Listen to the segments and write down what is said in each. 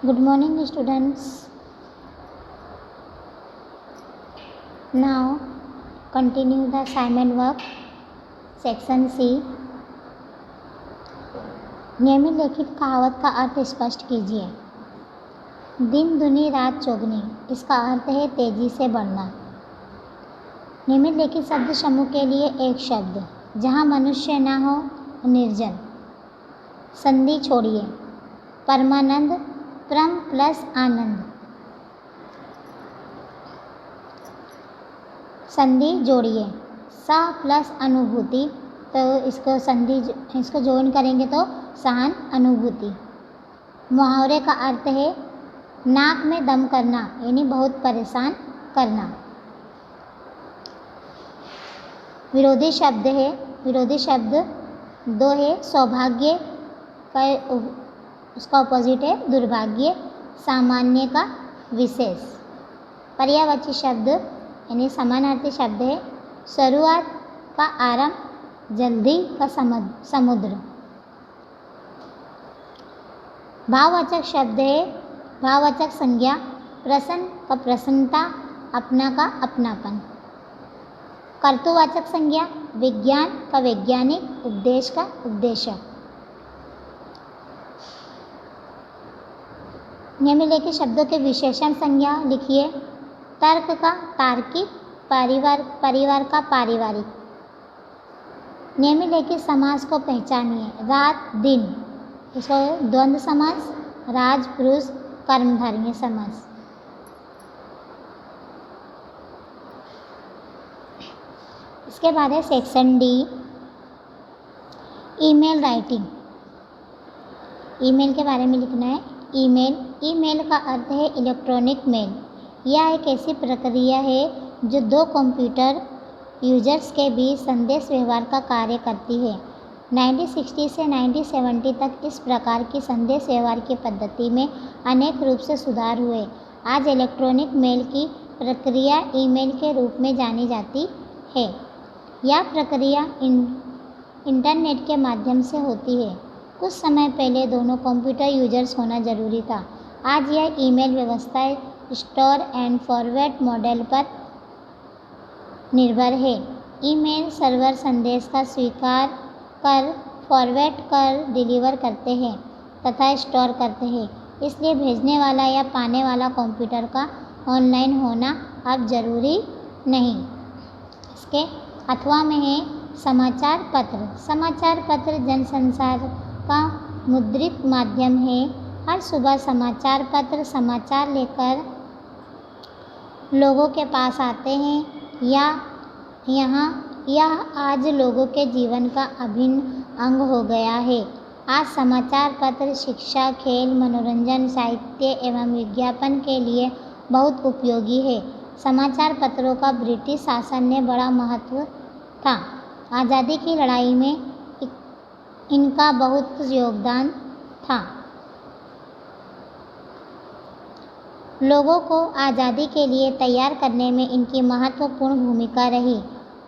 Good morning, students. Now, continue the assignment work, section C. नियमित लिखित कहावत का अर्थ स्पष्ट कीजिए। दिन दुनी रात चौगनी, इसका अर्थ है तेजी से बढ़ना। नियमित लिखित शब्द समूह के लिए एक शब्द, जहाँ मनुष्य ना हो, निर्जन। संधि छोड़िए, परमानंद, परम प्लस आनंद। संधि जोड़िए, सा प्लस अनुभूति, तो इसको जोइन करेंगे तो सहन अनुभूति। मुहावरे का अर्थ है नाक में दम करना, यानी बहुत परेशान करना। विरोधी शब्द दो है, सौभाग्य का उसका ऑपोजिट है दुर्भाग्य, सामान्य का विशेष। पर्यायवाची शब्द यानी समानार्थी शब्द है, शुरुआत का आरंभ, जल्दी का समुद्र। भाववाचक शब्द है, भाववाचक संज्ञा, प्रसन्न का प्रसन्नता, अपना का अपनापन। कर्तृवाचक संज्ञा, विज्ञान का वैज्ञानिक, उपदेश का उपदेशक। नियमित लिखित शब्दों के विशेषण संज्ञा लिखिए। तर्क का तार्किक, परिवार का पारिवारिक। नियमित लिखित समास को पहचानिए। रात दिन, इसको द्वंद्व समास, राज पुरुष कर्मधारय समास। इसके बाद है section D, email writing. Email के बारे में लिखना है। ईमेल का अर्थ है इलेक्ट्रॉनिक मेल। यह एक ऐसी प्रक्रिया है जो दो कंप्यूटर यूजर्स के बीच संदेश व्यवहार का कार्य करती है। 1960 से 1970 तक इस प्रकार की संदेश व्यवहार की पद्धति में अनेक रूप से सुधार हुए। आज इलेक्ट्रॉनिक मेल की प्रक्रिया ईमेल के रूप में जानी जाती है। यह प्रक्रिया इंटरनेट के माध्यम से होती है। कुछ समय पहले दोनों कंप्यूटर यूजर्स होना जरूरी था। आज यह ईमेल व्यवस्था स्टोर एंड फॉरवर्ड मॉडल पर निर्भर है। ईमेल सर्वर संदेश का स्वीकार कर, फॉरवर्ड कर, डिलीवर करते हैं तथा स्टोर करते हैं। इसलिए भेजने वाला या पाने वाला कंप्यूटर का ऑनलाइन होना अब जरूरी नहीं। इसके अथवा में है समाचार पत्र। समाचार पत्र जनसंचार का मुद्रित माध्यम है। हर सुबह समाचार पत्र समाचार लेकर लोगों के पास आते हैं या यह आज लोगों के जीवन का अभिन्न अंग हो गया है। आज समाचार पत्र शिक्षा, खेल, मनोरंजन, साहित्य एवं विज्ञापन के लिए बहुत उपयोगी है। समाचार पत्रों का ब्रिटिश शासन ने बड़ा महत्व था। आज़ादी की लड़ाई में इनका बहुत योगदान था। लोगों को आज़ादी के लिए तैयार करने में इनकी महत्वपूर्ण भूमिका रही।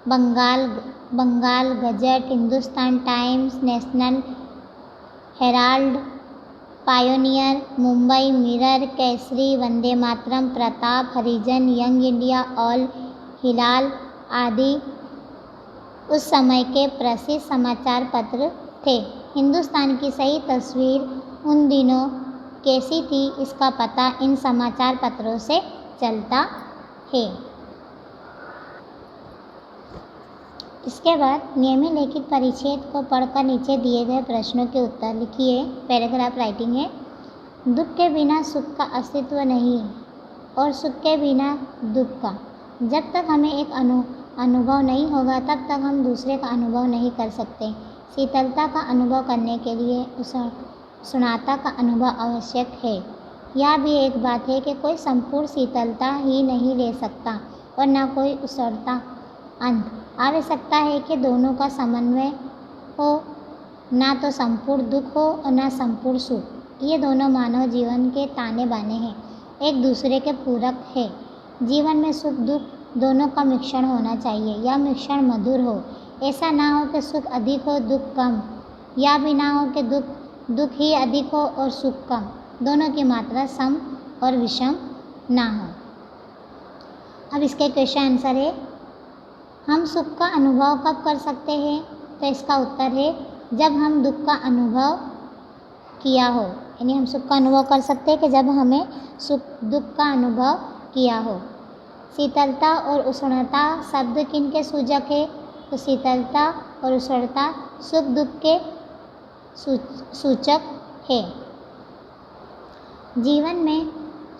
Bengal Gazette, Hindustan Times, National Herald, Pioneer, Mumbai Mirror, Kesari, Vande Mataram, Pratap, Harijan, Young India, Al Hilal आदि उस समय के प्रसिद्ध समाचार पत्र थे। हिंदुस्तान की सही तस्वीर उन दिनों कैसी थी, इसका पता इन समाचार पत्रों से चलता है। इसके बाद नियमित लिखित परिच्छेद को पढ़कर नीचे दिए गए प्रश्नों के उत्तर लिखिए। पैराग्राफ राइटिंग है। दुख के बिना सुख का अस्तित्व नहीं और सुख के बिना दुख का। जब तक हमें एक अनुभव नहीं होगा तब तक हम दूसरे का अनुभव नहीं कर सकते। शीतलता का अनुभव करने के लिए उष्णता का अनुभव आवश्यक है। यह भी एक बात है कि कोई संपूर्ण शीतलता ही नहीं ले सकता और न कोई उष्णता अंत। आवश्यकता है कि दोनों का समन्वय हो, ना तो संपूर्ण दुख हो और ना संपूर्ण सुख। ये दोनों मानव जीवन के ताने बाने हैं, एक दूसरे के पूरक है। जीवन में सुख दुख दोनों का मिश्रण होना चाहिए। यह मिश्रण मधुर हो। ऐसा ना हो कि सुख अधिक हो दुख कम, या भी ना हो कि दुख ही अधिक हो और सुख कम। दोनों की मात्रा सम और विषम ना हो। अब इसके क्वेश्चन आंसर है, हम सुख का अनुभव कब कर सकते हैं? तो इसका उत्तर है जब हम दुख का अनुभव किया हो, यानी हम सुख का अनुभव कर सकते हैं कि जब हमें दुख का अनुभव किया हो। शीतलता और उष्णता शब्द किनके सूचक है? तो शीतलता और उष्णता सुख दुख के सूचक है। जीवन में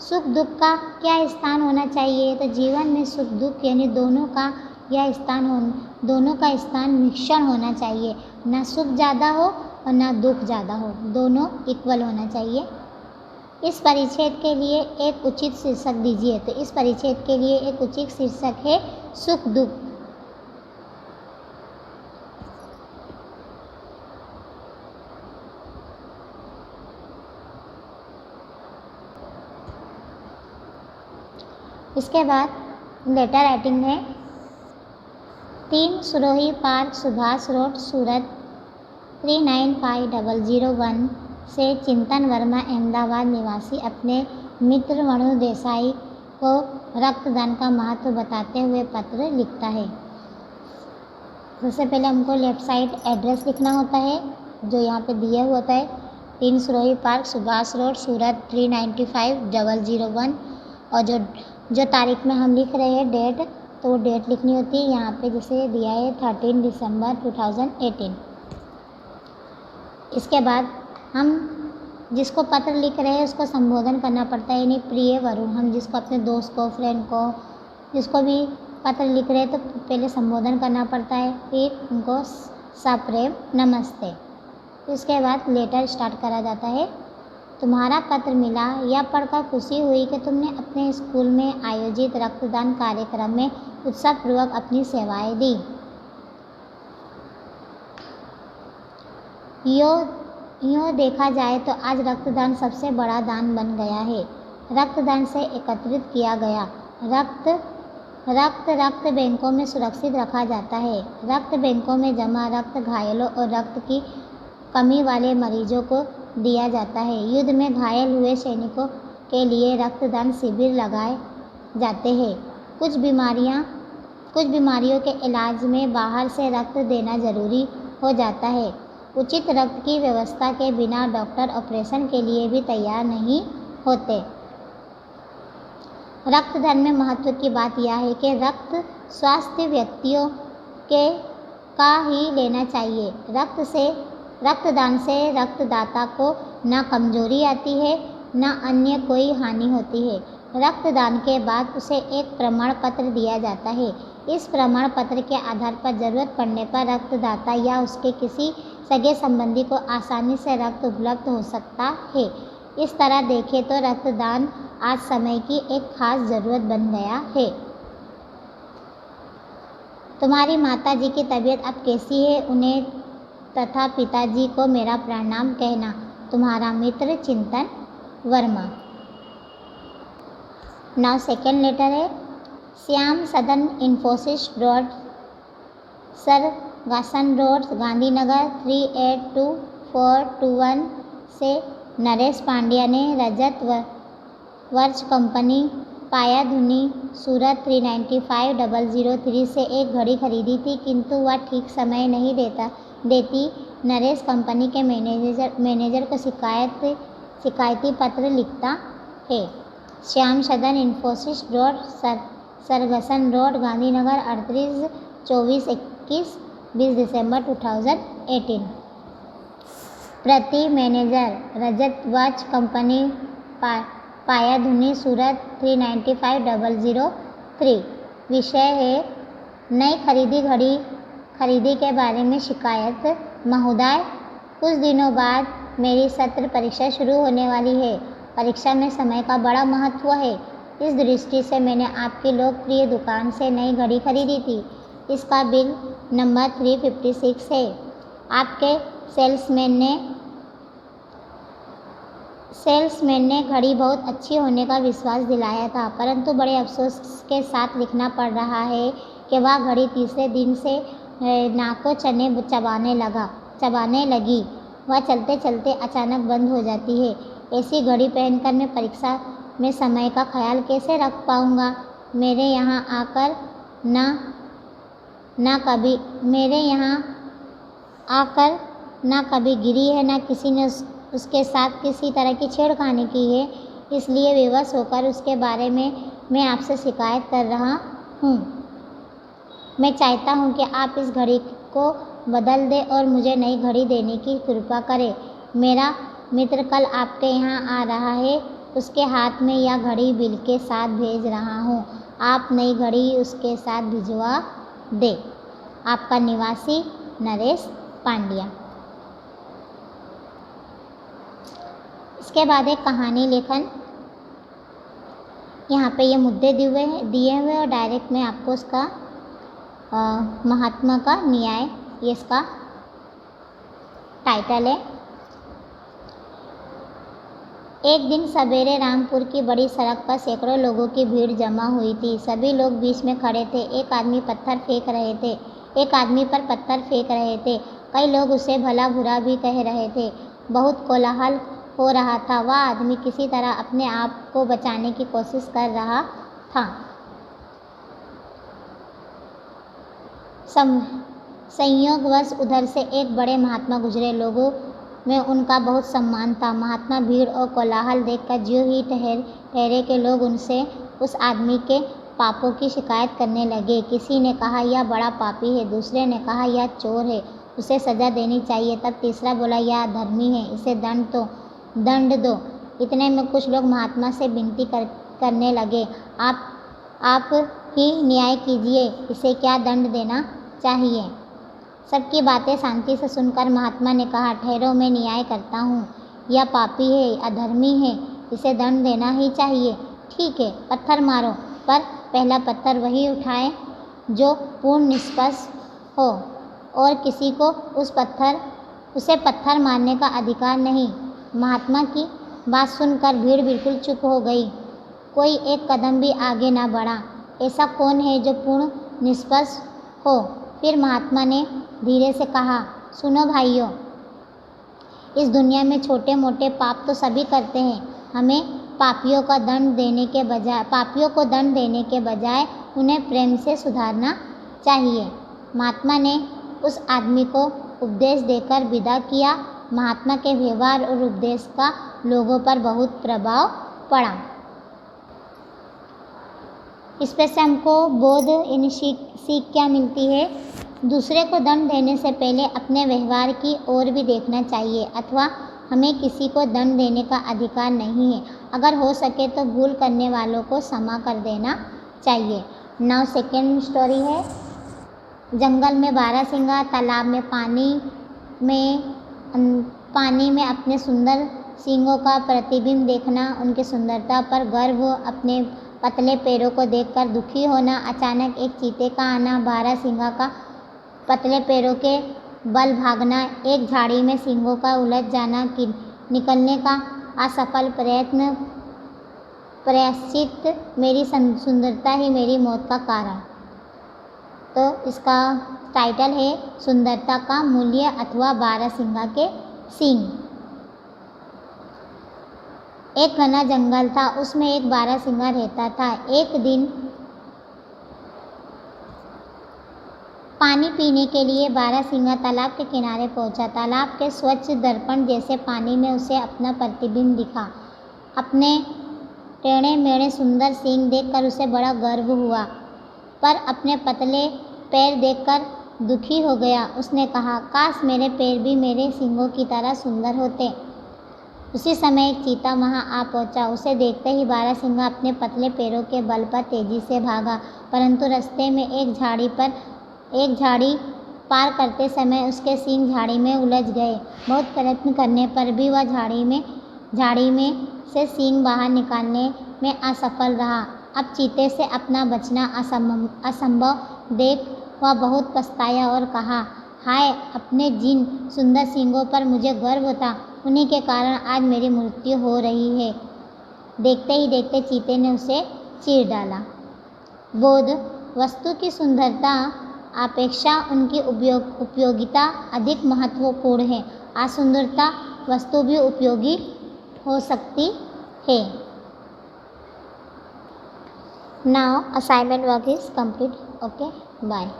सुख दुख का क्या स्थान होना चाहिए? तो जीवन में सुख दुख यानी दोनों का स्थान मिश्रण होना चाहिए, ना सुख ज़्यादा हो और ना दुख ज़्यादा हो, दोनों इक्वल होना चाहिए। इस परिच्छेद के लिए एक उचित शीर्षक दीजिए। तो इस परिच्छेद के लिए एक उचित शीर्षक है सुख दुख। इसके बाद लेटर राइटिंग है। 3 सुरोही पार्क, सुभाष रोड, सूरत 395001 से चिंतन वर्मा अहमदाबाद निवासी अपने मित्र मनु देसाई को रक्तदान का महत्व बताते हुए पत्र लिखता है। सबसे पहले हमको लेफ्ट साइड एड्रेस लिखना होता है जो यहाँ पे दिया हुआ होता है, 3 सुरोही पार्क, सुभाष रोड, सूरत 395001। और जो तारीख में हम लिख रहे हैं डेट, तो वो डेट लिखनी होती है यहाँ पे जैसे दिया है 13 दिसंबर 2018। इसके बाद हम जिसको पत्र लिख रहे हैं उसको संबोधन करना पड़ता है, यानी प्रिय वरुण। हम जिसको अपने दोस्त को, फ्रेंड को, जिसको भी पत्र लिख रहे हैं तो पहले संबोधन करना पड़ता है, फिर उनको सप्रेम नमस्ते। इसके बाद लेटर स्टार्ट करा जाता है। तुम्हारा पत्र मिला, यह पढ़कर खुशी हुई कि तुमने अपने स्कूल में आयोजित रक्तदान कार्यक्रम में उत्साहपूर्वक अपनी सेवाएं दी। यूँ देखा जाए तो आज रक्तदान सबसे बड़ा दान बन गया है। रक्तदान से एकत्रित किया गया रक्त बैंकों में सुरक्षित रखा जाता है। रक्त बैंकों में जमा रक्त घायलों और रक्त की कमी वाले मरीजों को दिया जाता है। युद्ध में घायल हुए सैनिकों के लिए रक्तदान शिविर लगाए जाते हैं। कुछ बीमारियों के इलाज में बाहर से रक्त देना जरूरी हो जाता है। उचित रक्त की व्यवस्था के बिना डॉक्टर ऑपरेशन के लिए भी तैयार नहीं होते। रक्तदान में महत्व की बात यह है कि रक्त स्वास्थ्य व्यक्तियों का ही लेना चाहिए। रक्तदान से रक्तदाता को न कमजोरी आती है न अन्य कोई हानि होती है। रक्तदान के बाद उसे एक प्रमाण पत्र दिया जाता है। इस प्रमाण पत्र के आधार पर ज़रूरत पड़ने पर रक्तदाता या उसके किसी सगे संबंधी को आसानी से रक्त उपलब्ध हो सकता है। इस तरह देखें तो रक्तदान आज समय की एक खास ज़रूरत बन गया है। तुम्हारी माताजी की तबीयत अब कैसी है? उन्हें तथा पिताजी को मेरा प्रणाम कहना। तुम्हारा मित्र चिंतन वर्मा। नाउ सेकेंड लेटर है, श्याम सदन इन्फोसिस रोड, सरगासन रोड, गांधीनगर 382421 से नरेश पांड्या ने रजत वर्ष कंपनी पायाधुनी सूरत 395003 से एक घड़ी खरीदी थी, किंतु वह ठीक समय नहीं देती। नरेश कंपनी के मैनेजर को शिकायती पत्र लिखता है। श्याम सदन इन्फोसिस रोड, सरगसन रोड, गांधीनगर 382421 20 दिसंबर 2018। प्रति मैनेजर रजत वॉच कंपनी पायाधुनी सूरत 395003। विषय है नई घड़ी खरीदी के बारे में शिकायत। महोदय, कुछ दिनों बाद मेरी सत्र परीक्षा शुरू होने वाली है। परीक्षा में समय का बड़ा महत्व है। इस दृष्टि से मैंने आपकी लोकप्रिय दुकान से नई घड़ी खरीदी थी। इसका बिल नंबर 356 है। आपके सेल्समैन ने घड़ी बहुत अच्छी होने का विश्वास दिलाया था, परंतु बड़े अफसोस के साथ लिखना पड़ रहा है कि वह घड़ी तीसरे दिन से नाकों चबाने लगी। वह चलते चलते अचानक बंद हो जाती है। ऐसी घड़ी पहनकर मैं परीक्षा में समय का ख्याल कैसे रख पाऊँगा? मेरे यहाँ आकर ना कभी गिरी है, ना किसी ने उसके साथ किसी तरह की छेड़खानी की है, इसलिए विवश होकर उसके बारे में मैं आपसे शिकायत कर रहा हूँ। मैं चाहता हूँ कि आप इस घड़ी को बदल दें और मुझे नई घड़ी देने की कृपा करें। मेरा मित्र कल आपके यहाँ आ रहा है, उसके हाथ में यह घड़ी बिल के साथ भेज रहा हूँ। आप नई घड़ी उसके साथ भिजवा दें। आपका निवासी नरेश पांड्या। इसके बाद एक कहानी लेखन। यहाँ पे ये मुद्दे दिए हुए और डायरेक्ट में आपको उसका महात्मा का न्याय, ये इसका टाइटल है। एक दिन सवेरे रामपुर की बड़ी सड़क पर सैकड़ों लोगों की भीड़ जमा हुई थी। सभी लोग बीच में खड़े थे। एक आदमी पर पत्थर फेंक रहे थे। कई लोग उसे भला बुरा भी कह रहे थे। बहुत कोलाहल हो रहा था। वह आदमी किसी तरह अपने आप को बचाने की कोशिश कर रहा था। संयोगवश उधर से एक बड़े महात्मा गुजरे। लोगों में उनका बहुत सम्मान था। महात्मा भीड़ और कोलाहल देखकर ज्यों ही ठहरे के लोग उनसे उस आदमी के पापों की शिकायत करने लगे। किसी ने कहा यह बड़ा पापी है, दूसरे ने कहा यह चोर है, उसे सज़ा देनी चाहिए। तब तीसरा बोला यह अधर्मी है, इसे दंड दो। इतने में कुछ लोग महात्मा से विनती करने लगे, आप ही न्याय कीजिए, इसे क्या दंड देना चाहिए। सबकी बातें शांति से सुनकर महात्मा ने कहा, ठहरो, मैं न्याय करता हूँ। यह पापी है, अधर्मी है, इसे दंड देना ही चाहिए। ठीक है, पत्थर मारो, पर पहला पत्थर वही उठाए जो पूर्ण निष्पक्ष हो और किसी को उसे पत्थर मारने का अधिकार नहीं। महात्मा की बात सुनकर भीड़ बिल्कुल चुप हो गई। कोई एक कदम भी आगे ना बढ़ा। ऐसा कौन है जो पूर्ण निष्पक्ष हो? फिर महात्मा ने धीरे से कहा, सुनो भाइयों, इस दुनिया में छोटे मोटे पाप तो सभी करते हैं। हमें पापियों को दंड देने के बजाय उन्हें प्रेम से सुधारना चाहिए। महात्मा ने उस आदमी को उपदेश देकर विदा किया। महात्मा के व्यवहार और उपदेश का लोगों पर बहुत प्रभाव पड़ा। इस पर से हमको बोध यानी सीख क्या मिलती है? दूसरे को दंड देने से पहले अपने व्यवहार की ओर भी देखना चाहिए, अथवा हमें किसी को दंड देने का अधिकार नहीं है। अगर हो सके तो भूल करने वालों को क्षमा कर देना चाहिए। नाउ सेकेंड स्टोरी है, जंगल में बारहसिंगा। तालाब में पानी में अपने सुंदर सींगों का प्रतिबिंब देखना, उनकी सुंदरता पर गर्व, अपने पतले पैरों को देखकर दुखी होना, अचानक एक चीते का आना, बारहसिंगा का पतले पैरों के बल भागना, एक झाड़ी में सींगों का उलझ जाना, निकलने का असफल प्रायश्चित, मेरी सुंदरता ही मेरी मौत का कारण। तो इसका टाइटल है सुंदरता का मूल्य अथवा बारहसिंगा के सींग। एक घना जंगल था, उसमें एक बारहसिंगा रहता था। एक दिन पानी पीने के लिए बारहसिंगा तालाब के किनारे पहुंचा। तालाब के स्वच्छ दर्पण जैसे पानी में उसे अपना प्रतिबिंब दिखा। अपने टेढ़े मेढ़े सुंदर सींग देखकर उसे बड़ा गर्व हुआ, पर अपने पतले पैर देखकर दुखी हो गया। उसने कहा, काश मेरे पैर भी मेरे सींगों की तरह सुंदर होते। उसी समय एक चीता वहां आ पहुंचा। उसे देखते ही बारहसिंगा अपने पतले पैरों के बल पर तेजी से भागा, परंतु रास्ते में एक झाड़ी पार करते समय उसके सींग झाड़ी में उलझ गए। बहुत प्रयत्न करने पर भी वह झाड़ी में से सींग बाहर निकालने में असफल रहा। अब चीते से अपना बचना असंभव देख वह बहुत पछताया और कहा, हाय, अपने जिन सुंदर सींगों पर मुझे गर्व था, उन्हीं के कारण आज मेरी मृत्यु हो रही है। देखते ही देखते चीते ने उसे चीर डाला। बोध, वस्तु की सुंदरता अपेक्षा उनकी उपयोगिता अधिक महत्वपूर्ण है। असुंदरता वस्तु भी उपयोगी हो सकती है। Now assignment work is complete. Okay, bye.